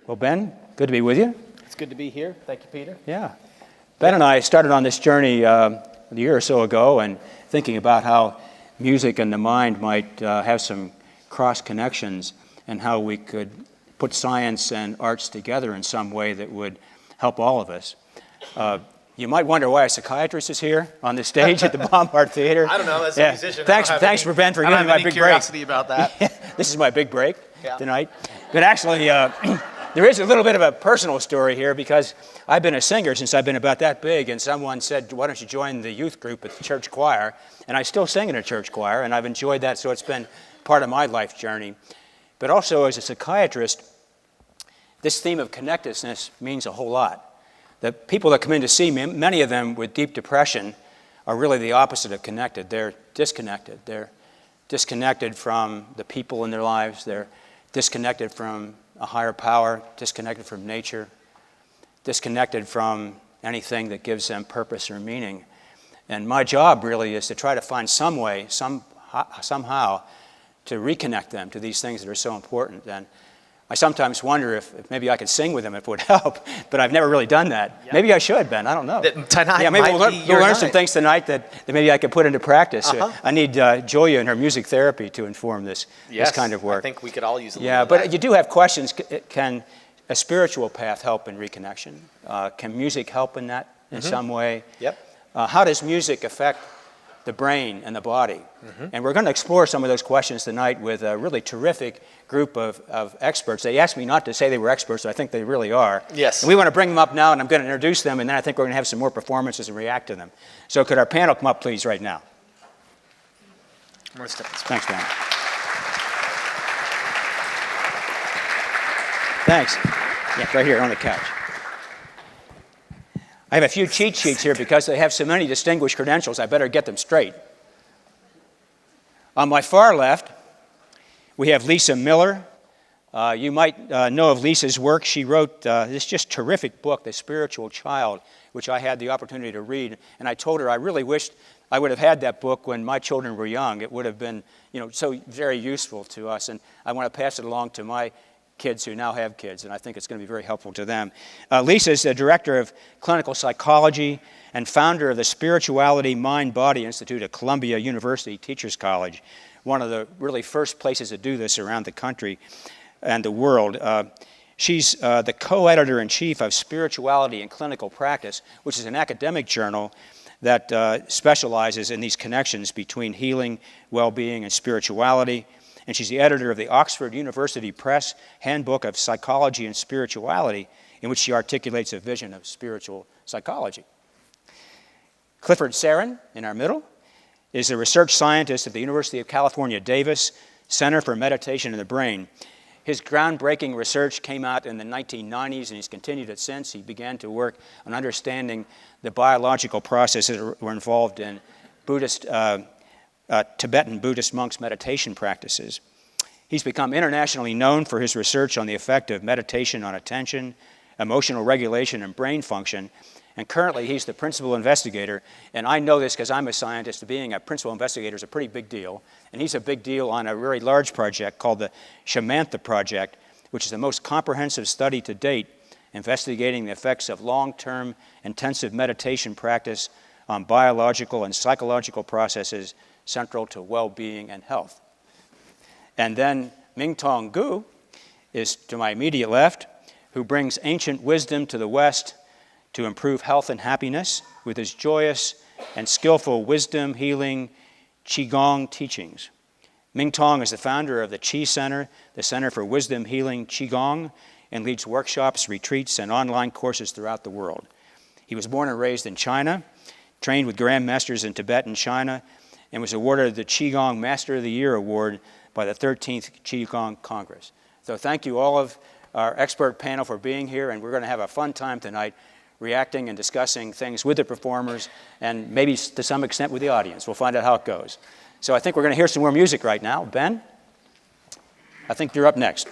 Well, Ben, good to be with you. It's good to be here. Thank you, Peter. Yeah. Ben and I started on this journey a year or so ago and thinking about how music and the mind might have some cross connections and how we could put science and arts together in some way that would help all of us. You might wonder why a psychiatrist is here on the stage at the Bombard Theater. I don't know. That's a musician. Thanks for Ben for giving me my big break. Curiosity about that. This is my big break tonight. But actually, there is a little bit of a personal story here because I've been a singer since I've been about that big, and someone said, why don't you join the youth group at the church choir? And I still sing in a church choir, and I've enjoyed that, so it's been part of my life journey. But also as a psychiatrist, this theme of connectedness means a whole lot. The people that come in to see me, many of them with deep depression, are really the opposite of connected. They're disconnected. They're disconnected from the people in their lives. They're disconnected from a higher power, disconnected from nature, disconnected from anything that gives them purpose or meaning. And my job really is to try to find some way, somehow, to reconnect them to these things that are so important. And I sometimes wonder if maybe I could sing with them if it would help, but I've never really done that. Yep. Maybe I should, Ben. I don't know. Tonight maybe we'll learn night. some things tonight that maybe I could put into practice. I need Julia and her music therapy to inform this kind of work. I think we could all use a little bit of that. You do have questions. Can a spiritual path help in reconnection? Can music help in that in some way? Yep. How does music affect the brain and the body? And we're going to explore some of those questions tonight with a really terrific group of experts. They asked me not to say they were experts, but I think they really are. Yes. And we want to bring them up now, and I'm going to introduce them, and then I think we're going to have some more performances and react to them. So could our panel come up, please, right now? Thanks, Ben. Thanks. Yeah, right here on the couch. I have a few cheat sheets here because they have so many distinguished credentials. I better get them straight. On my far left, we have Lisa Miller. You might know of Lisa's work. She wrote this just terrific book, The Spiritual Child, which I had the opportunity to read. And I told her I really wished I would have had that book when my children were young. It would have been, so very useful to us. And I want to pass it along to my kids who now have kids, and I think it's going to be very helpful to them. Lisa is the director of clinical psychology and founder of the Spirituality Mind-Body Institute at Columbia University Teachers College, one of the really first places to do this around the country and the world. She's the co-editor-in-chief of Spirituality and Clinical Practice, which is an academic journal that specializes in these connections between healing, well-being, and spirituality. And she's the editor of the Oxford University Press Handbook of Psychology and Spirituality, in which she articulates a vision of spiritual psychology. Clifford Saron, in our middle, is a research scientist at the University of California, Davis Center for Meditation in the Brain. His groundbreaking research came out in the 1990s, and he's continued it since. He began to work on understanding the biological processes that were involved in Tibetan Buddhist monks' meditation practices. He's become internationally known for his research on the effect of meditation on attention, emotional regulation, and brain function. And currently, he's the principal investigator. And I know this because I'm a scientist. Being a principal investigator is a pretty big deal. And he's a big deal on a very large project called the Shamantha Project, which is the most comprehensive study to date investigating the effects of long-term intensive meditation practice on biological and psychological processes central to well-being and health. And then Mingtong Gu is to my immediate left, who brings ancient wisdom to the West to improve health and happiness with his joyous and skillful wisdom, healing, Qigong teachings. Mingtong is the founder of the Qi Center, the Center for Wisdom, Healing, Qigong, and leads workshops, retreats, and online courses throughout the world. He was born and raised in China, trained with grandmasters in Tibet and China, and was awarded the Qigong Master of the Year Award by the 13th Qigong Congress. So thank you all of our expert panel for being here, and we're going to have a fun time tonight reacting and discussing things with the performers and maybe to some extent with the audience. We'll find out how it goes. So I think we're going to hear some more music right now. Ben, I think you're up next.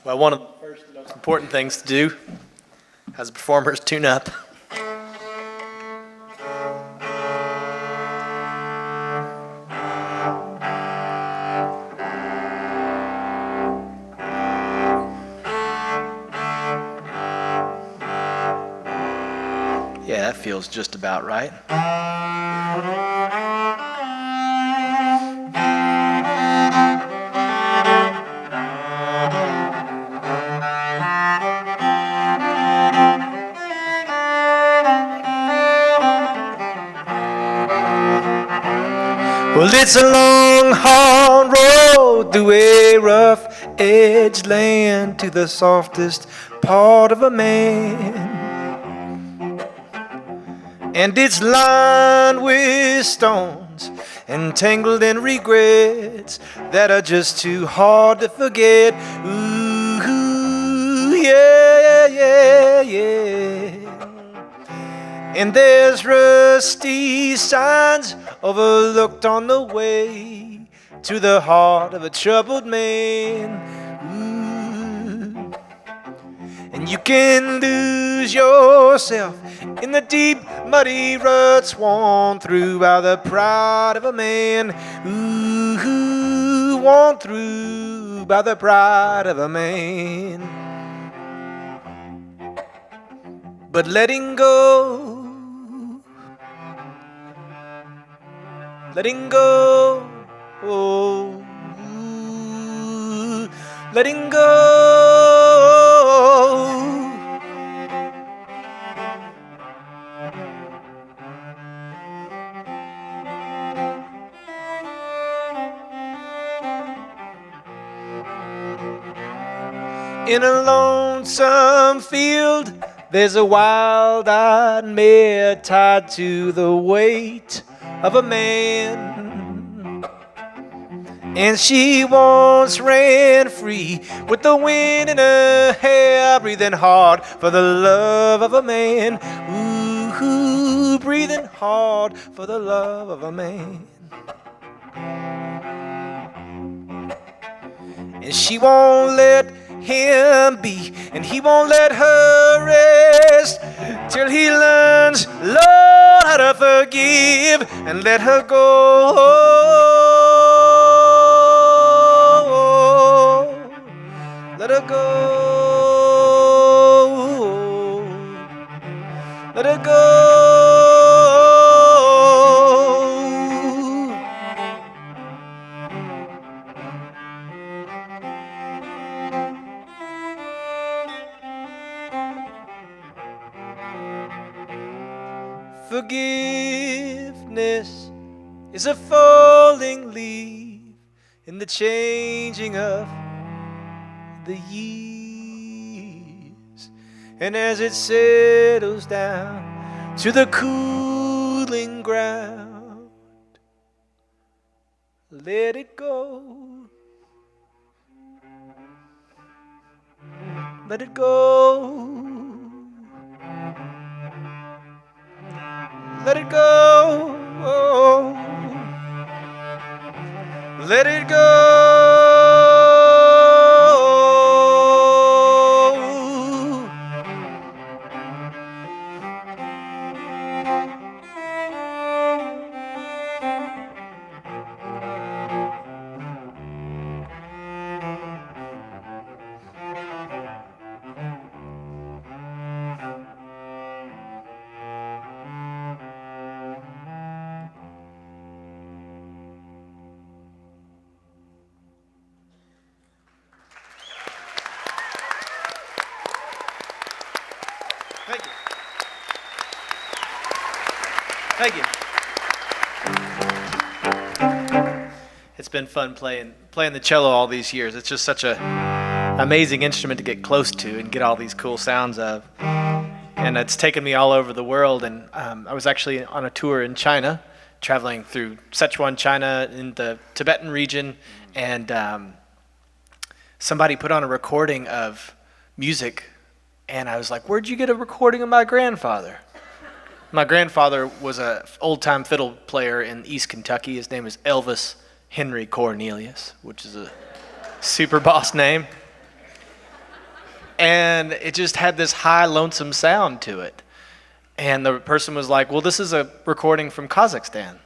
Well, one of the first and most important things to do as a performer is tune up. that feels just about right. Well, it's a long, hard road through a rough-edged land to the softest part of a man. And it's lined with stones and tangled in regrets that are just too hard to forget. Ooh, yeah, yeah, yeah. And there's rusty signs overlooked on the way to the heart of a troubled man. Ooh. And you can lose yourself in the deep, muddy ruts worn through by the pride of a man. Ooh, worn through by the pride of a man. But letting go, letting go, oh, letting go. In a lonesome field, there's a wild-eyed mare tied to the weight of a man. And she once ran free with the wind in her hair, breathing hard for the love of a man. Ooh, breathing hard for the love of a man. And she won't let him be, and he won't let her rest till he learns, Lord, how to forgive and let her go. Let her go. Let her go. Forgiveness is a falling leaf in the changing of the years. And as it settles down to the cooling ground, let it go. Let it go. Let it go. Oh. Let it go. Thank you. Thank you. It's been fun playing the cello all these years. It's just such a amazing instrument to get close to and get all these cool sounds of. And it's taken me all over the world. And I was actually on a tour in China, traveling through Sichuan, China, in the Tibetan region, and somebody put on a recording of music. And I was like, where'd you get a recording of my grandfather? My grandfather was an old-time fiddle player in East Kentucky. His name is Elvis Henry Cornelius, which is a super boss name. And it just had this high, lonesome sound to it. And the person was like, well, this is a recording from Kazakhstan.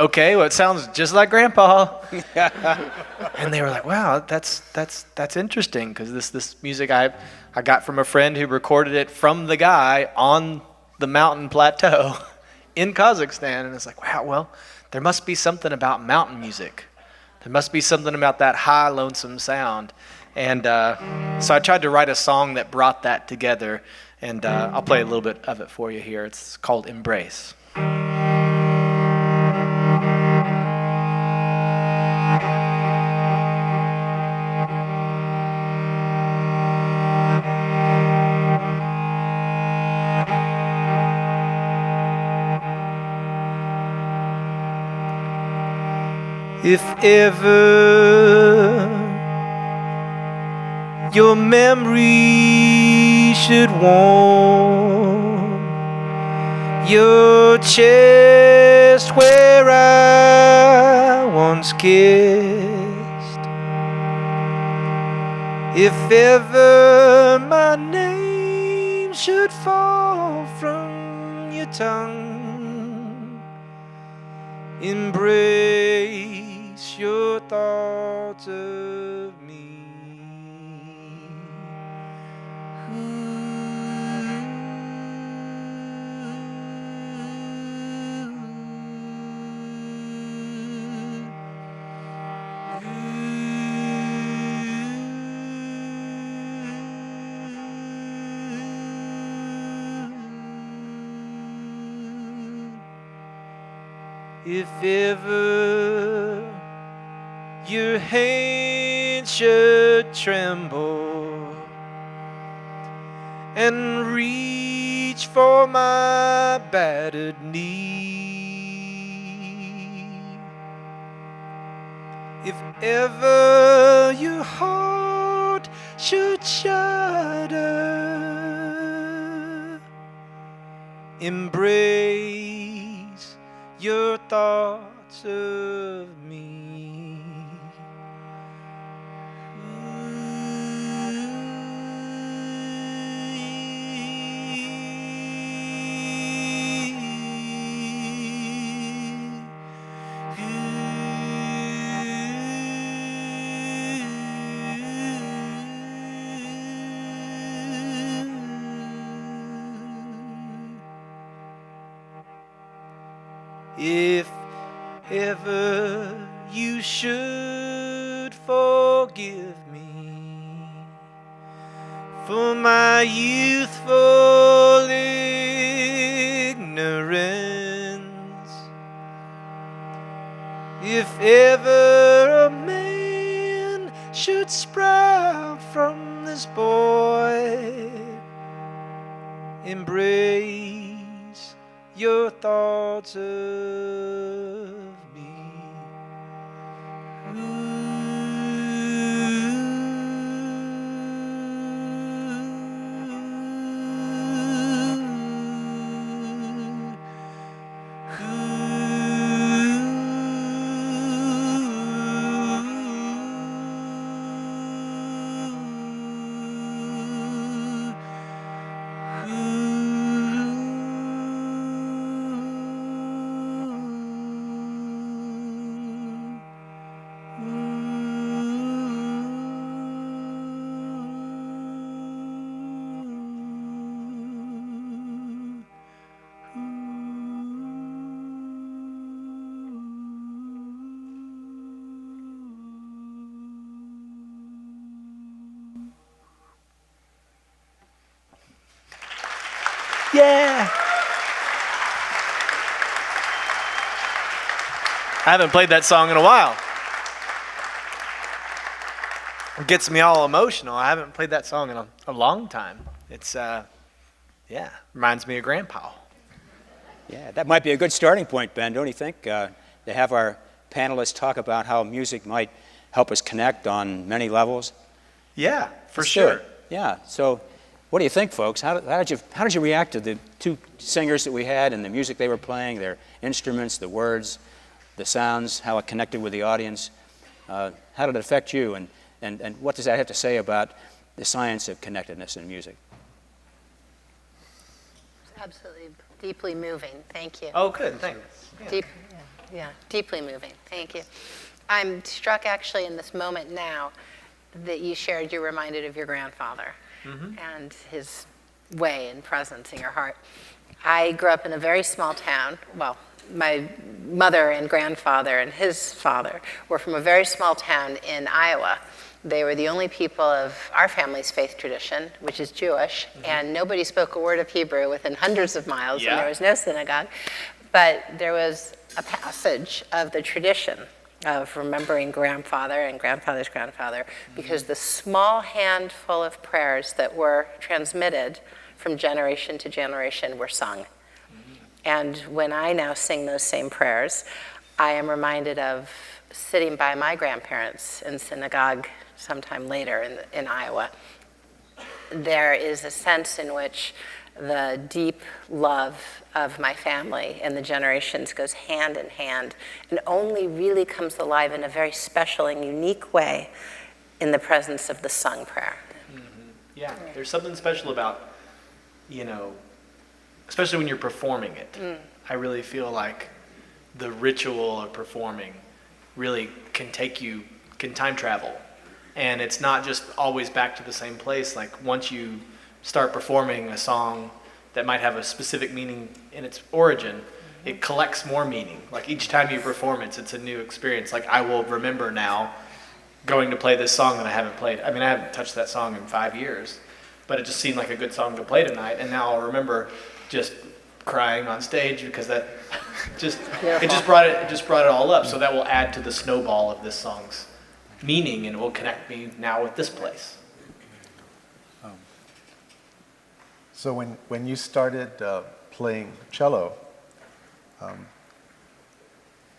okay, well, it sounds just like Grandpa. And they were like, wow, that's interesting, because this music I got from a friend who recorded it from the guy on the mountain plateau in Kazakhstan. And it's like, wow, well, there must be something about mountain music. There must be something about that high, lonesome sound. And so I tried to write a song that brought that together. And I'll play a little bit of it for you here. It's called Embrace. If ever your memory should warm your chest where I once kissed, if ever my name should fall from your tongue, embrace your thoughts of me. If ever your hand should tremble and reach for my battered knee, if ever your heart should shudder, embrace your thoughts of me. If ever you should forgive me for my youthful ignorance, if ever a man should sprout from this boy, embrace your thoughts of me. Yeah. I haven't played that song in a while. It gets me all emotional. I haven't played that song in a long time. It's, reminds me of Grandpa. Yeah, that might be a good starting point, Ben, don't you think? To have our panelists talk about how music might help us connect on many levels. Yeah, for Let's sure. do it. Yeah, so what do you think, folks? How did you react to the two singers that we had and the music they were playing, their instruments, the words, the sounds, how it connected with the audience? How did it affect you, and what does that have to say about the science of connectedness in music? Absolutely deeply moving. Thank you. Oh, good. Thanks. Deep. Yeah, deeply moving. Thank you. I'm struck actually in this moment now that you shared, you're reminded of your grandfather and his way and presence in your heart. I grew up in a very small town. Well, my mother and grandfather and his father were from a very small town in Iowa. They were the only people of our family's faith tradition, which is Jewish, and nobody spoke a word of Hebrew within hundreds of miles, and there was no synagogue. But there was a passage of the tradition of remembering grandfather and grandfather's grandfather, because the small handful of prayers that were transmitted from generation to generation were sung. And when I now sing those same prayers, I am reminded of sitting by my grandparents in synagogue sometime later in Iowa. There is a sense in which the deep love of my family and the generations goes hand in hand and only really comes alive in a very special and unique way in the presence of the sung prayer. Yeah, there's something special about, especially when you're performing it. I really feel like the ritual of performing really can time travel. And it's not just always back to the same place. Like once you start performing a song that might have a specific meaning in its origin, it collects more meaning. Like each time you perform it, it's a new experience. Like I will remember now going to play this song that I haven't played. I mean, I haven't touched that song in 5 years, but it just seemed like a good song to play tonight. And now I'll remember just crying on stage because that it just brought it all up. So that will add to the snowball of this song's meaning, and it will connect me now with this place. So when you started playing cello,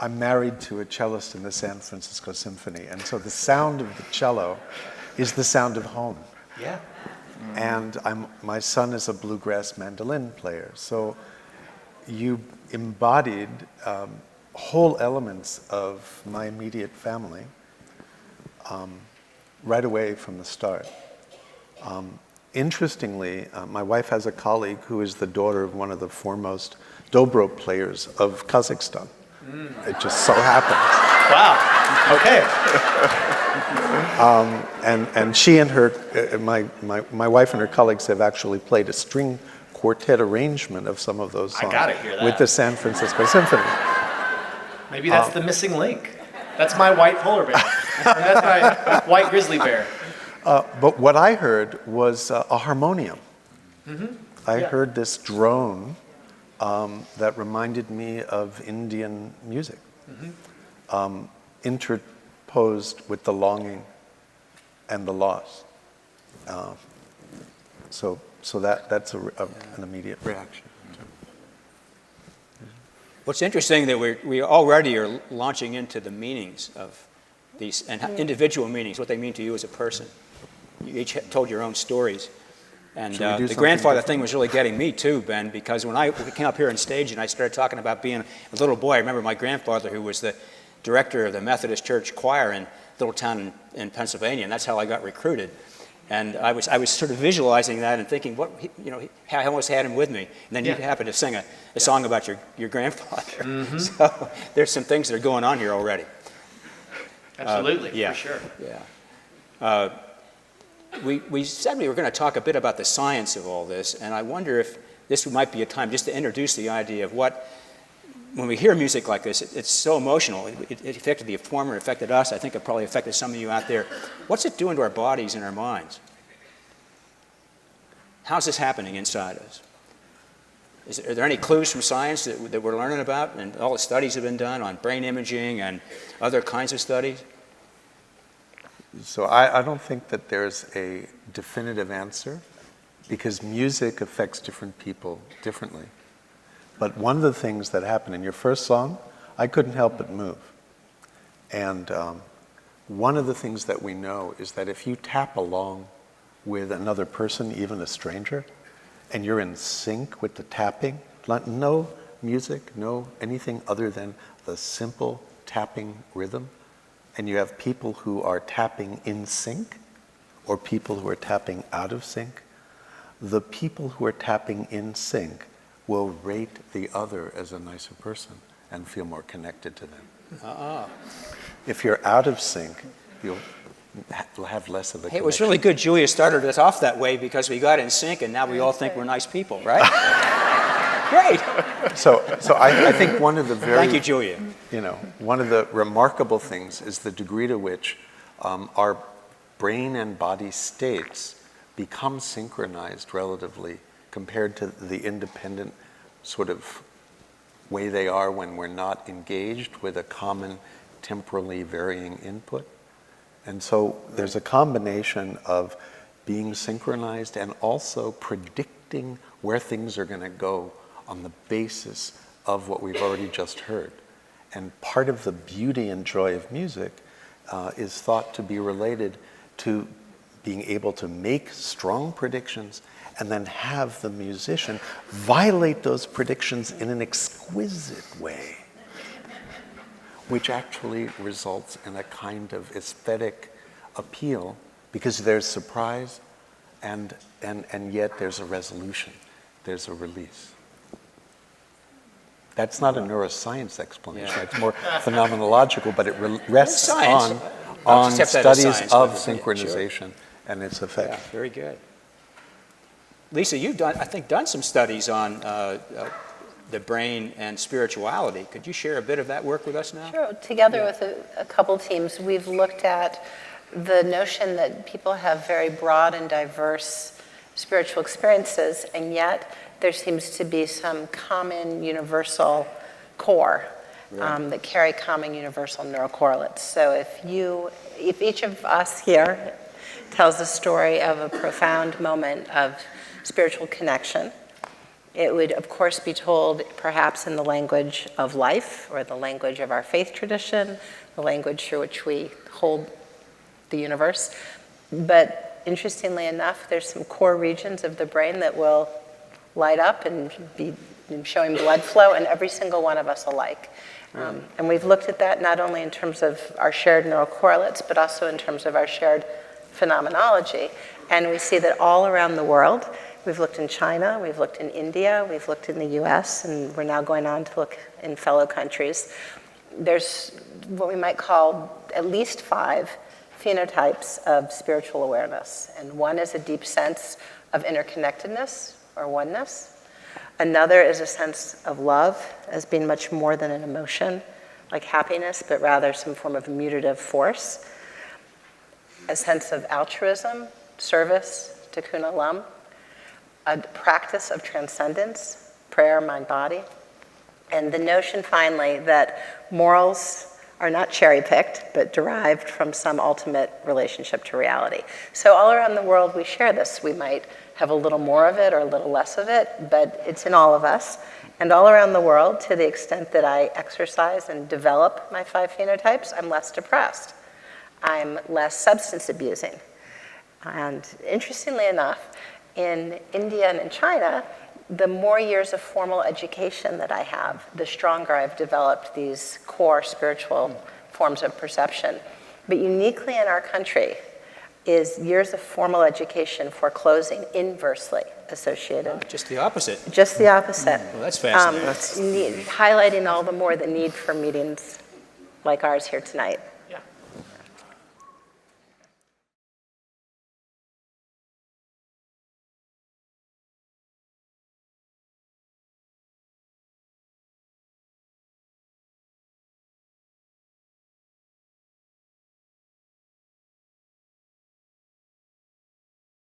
I'm married to a cellist in the San Francisco Symphony, and so the sound of the cello is the sound of home. Yeah. And my son is a bluegrass mandolin player, so you embodied whole elements of my immediate family right away from the start. Interestingly, my wife has a colleague who is the daughter of one of the foremost dobro players of Kazakhstan. It just so happens. Wow. Okay. And she and her, my wife and her colleagues have actually played a string quartet arrangement of some of those songs I gotta hear that. with the San Francisco Symphony. Maybe that's the missing link. That's my white polar bear. That's my white grizzly bear. But what I heard was a harmonium. I Yeah. heard this drone that reminded me of Indian music, interposed with the longing and the loss. So that's an immediate reaction. What's interesting that we already are launching into the meanings of these, and individual meanings, what they mean to you as a person. You each told your own stories. And Should we do the something grandfather different? thing was really getting me too, Ben, because when I came up here on stage and I started talking about being a little boy, I remember my grandfather, who was the director of the Methodist Church choir in a little town in Pennsylvania, and that's how I got recruited. And I was sort of visualizing that and thinking, I almost had him with me. And then you happened to sing a song about your grandfather. So there's some things that are going on here already. Absolutely, for sure. Yeah. We said we were going to talk a bit about the science of all this, and I wonder if this might be a time just to introduce the idea of when we hear music like this, it's so emotional. It affected the performer, it affected us. I think it probably affected some of you out there. What's it doing to our bodies and our minds? How's this happening inside us? Are there any clues from science that we're learning about? And all the studies have been done on brain imaging and other kinds of studies? So I don't think that there's a definitive answer, because music affects different people differently. But one of the things that happened in your first song, I couldn't help but move. And one of the things that we know is that if you tap along with another person, even a stranger, and you're in sync with the tapping, no music, no anything other than the simple tapping rhythm, and you have people who are tapping in sync or people who are tapping out of sync, the people who are tapping in sync will rate the other as a nicer person, and feel more connected to them. If you're out of sync, you'll have less of a Hey, connection. it was really good Julia started us off that way because we got in sync and now we all think we're nice people, right? Great. So I think one of the very, Thank you, Julia. One of the remarkable things is the degree to which our brain and body states become synchronized relatively compared to the independent sort of way they are when we're not engaged with a common temporally varying input. And so there's a combination of being synchronized and also predicting where things are going to go on the basis of what we've already just heard. And part of the beauty and joy of music is thought to be related to being able to make strong predictions and then have the musician violate those predictions in an exquisite way, which actually results in a kind of aesthetic appeal because there's surprise and yet there's a resolution, there's a release. That's not a neuroscience explanation, Yeah. it's more phenomenological, but it rests Science. on Just accept that as studies science, of but yeah, synchronization and its Yeah, effect. very good. Lisa, you've done some studies on the brain and spirituality. Could you share a bit of that work with us now? Sure. Together with a couple teams, we've looked at the notion that people have very broad and diverse spiritual experiences, and yet there seems to be some common universal core that carry common universal neural correlates. So if each of us here tells the story of a profound moment of spiritual connection, it would, of course, be told perhaps in the language of life or the language of our faith tradition, the language through which we hold the universe. But interestingly enough, there's some core regions of the brain that will light up and be showing blood flow in every single one of us alike. And we've looked at that not only in terms of our shared neural correlates, but also in terms of our shared phenomenology. And we see that all around the world, we've looked in China, we've looked in India, we've looked in the US, and we're now going on to look in fellow countries. There's what we might call at least 5 phenotypes of spiritual awareness. And one is a deep sense of interconnectedness or oneness. Another is a sense of love as being much more than an emotion, like happiness, but rather some form of mutative force. A sense of altruism, service, tikkun olam. A practice of transcendence, prayer, mind, body. And the notion, finally, that morals are not cherry-picked, but derived from some ultimate relationship to reality. So all around the world, we share this. We might have a little more of it or a little less of it, but it's in all of us. And all around the world, to the extent that I exercise and develop my 5 phenotypes, I'm less depressed. I'm less substance abusing. And interestingly enough, in India and in China, the more years of formal education that I have, the stronger I've developed these core spiritual forms of perception. But uniquely in our country is years of formal education foreclosing inversely associated. Just the opposite. Just the opposite. Well, that's fascinating. Highlighting all the more the need for meetings like ours here tonight.